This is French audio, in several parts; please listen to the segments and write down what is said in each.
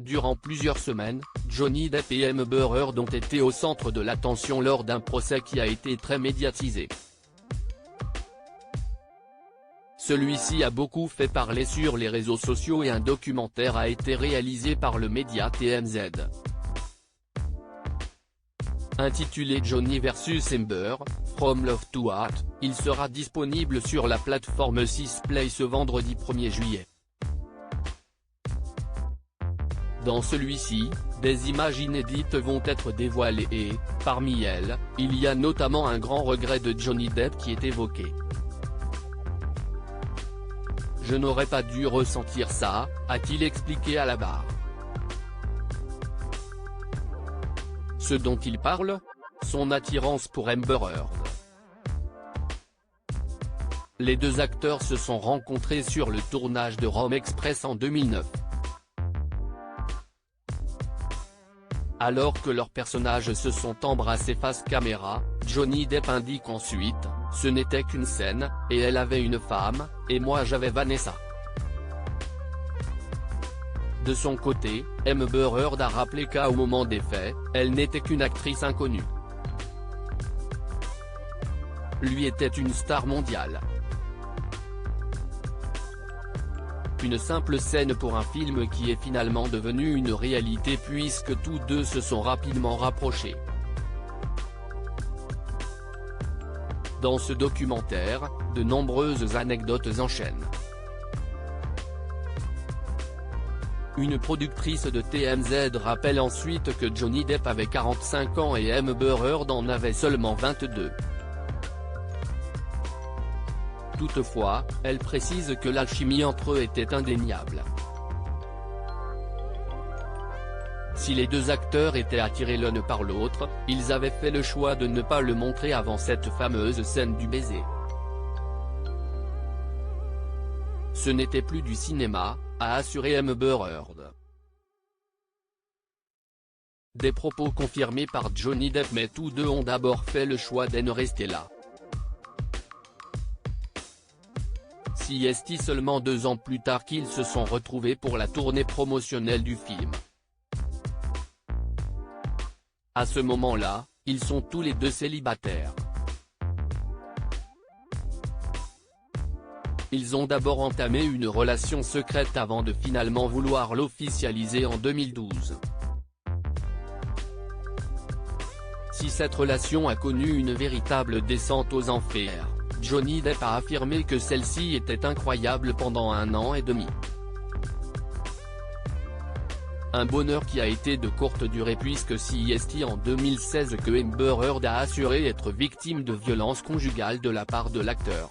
Durant plusieurs semaines, Johnny Depp et Amber Heard ont été au centre de l'attention lors d'un procès qui a été très médiatisé. Celui-ci a beaucoup fait parler sur les réseaux sociaux et un documentaire a été réalisé par le média TMZ. Intitulé Johnny vs Amber, From Love to Hate, il sera disponible sur la plateforme 6play ce vendredi 1er juillet. Dans celui-ci, des images inédites vont être dévoilées et, parmi elles, il y a notamment un grand regret de Johnny Depp qui est évoqué. « Je n'aurais pas dû ressentir ça », a-t-il expliqué à la barre. Ce dont il parle ? Son attirance pour Amber Heard. Les deux acteurs se sont rencontrés sur le tournage de Rome Express en 2009. Alors que leurs personnages se sont embrassés face caméra, Johnny Depp indique ensuite « Ce n'était qu'une scène, et elle avait une femme, et moi j'avais Vanessa ». De son côté, Amber Heard a rappelé qu'au moment des faits, elle n'était qu'une actrice inconnue. Lui était une star mondiale. Une simple scène pour un film qui est finalement devenu une réalité puisque tous deux se sont rapidement rapprochés. Dans ce documentaire, de nombreuses anecdotes enchaînent. Une productrice de TMZ rappelle ensuite que Johnny Depp avait 45 ans et Amber Heard en avait seulement 22. Toutefois, elle précise que l'alchimie entre eux était indéniable. Si les deux acteurs étaient attirés l'un par l'autre, ils avaient fait le choix de ne pas le montrer avant cette fameuse scène du baiser. Ce n'était plus du cinéma, a assuré Amber Heard. Des propos confirmés par Johnny Depp, mais tous deux ont d'abord fait le choix de ne rester là. C'est seulement 2 ans plus tard qu'ils se sont retrouvés pour la tournée promotionnelle du film. À ce moment-là, ils sont tous les deux célibataires. Ils ont d'abord entamé une relation secrète avant de finalement vouloir l'officialiser en 2012. Si cette relation a connu une véritable descente aux enfers, Johnny Depp a affirmé que celle-ci était incroyable pendant 1 an et demi. Un bonheur qui a été de courte durée puisque c'est en 2016 que Amber Heard a assuré être victime de violences conjugales de la part de l'acteur.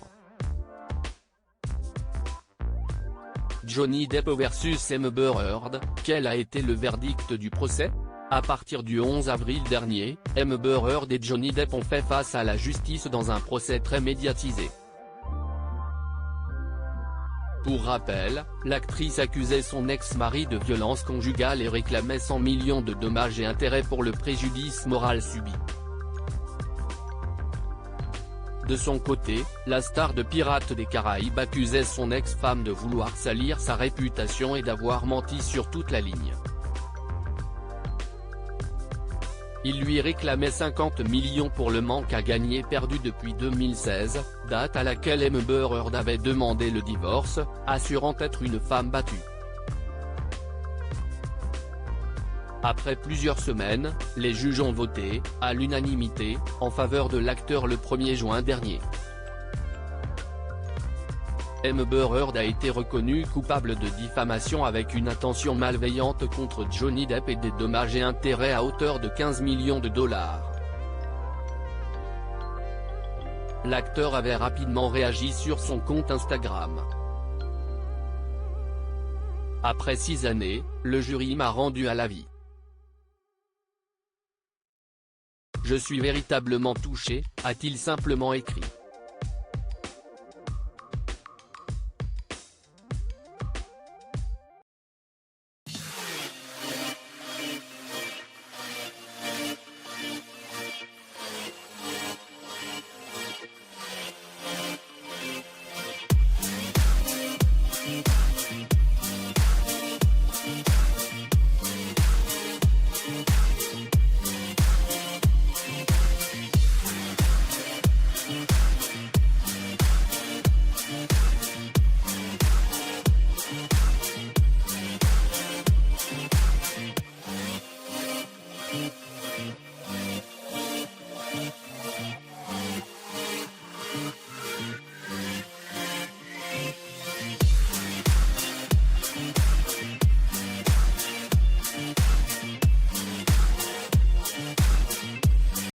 Johnny Depp vs Amber Heard, quel a été le verdict du procès ? À partir du 11 avril dernier, Amber Heard et Johnny Depp ont fait face à la justice dans un procès très médiatisé. Pour rappel, l'actrice accusait son ex-mari de violence conjugale et réclamait 100 millions de dommages et intérêts pour le préjudice moral subi. De son côté, la star de Pirates des Caraïbes accusait son ex-femme de vouloir salir sa réputation et d'avoir menti sur toute la ligne. Il lui réclamait 50 millions pour le manque à gagner perdu depuis 2016, date à laquelle Amber Heard avait demandé le divorce, assurant être une femme battue. Après plusieurs semaines, les juges ont voté, à l'unanimité, en faveur de l'acteur le 1er juin dernier. Amber Heard a été reconnue coupable de diffamation avec une intention malveillante contre Johnny Depp et des dommages et intérêts à hauteur de 15 millions de dollars. L'acteur avait rapidement réagi sur son compte Instagram. Après 6 années, le jury m'a rendu à la vie. Je suis véritablement touché, a-t-il simplement écrit.